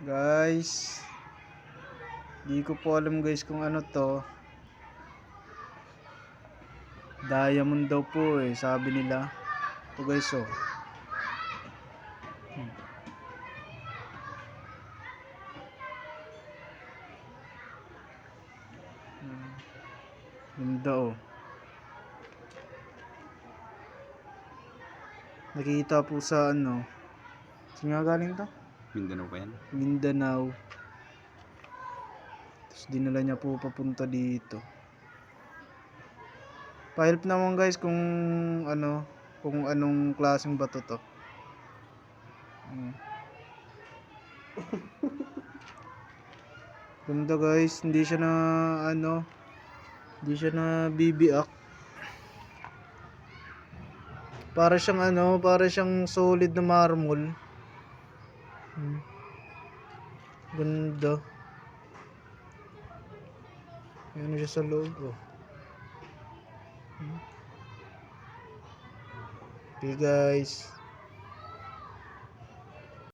Guys, di ko po alam guys kung ano to. Diamond daw po sabi nila. Ito guys Ganda Nakita po sa ano. Saan nga galing to? Mindanao pa yan? Mindanao. Tapos dinala niya po papunta dito. Pa-help naman guys kung anong klaseng bato to. Ganda guys, hindi siya na bibiak. Para siyang solid na marble. Ganda. Ano siya sa loob Okay guys.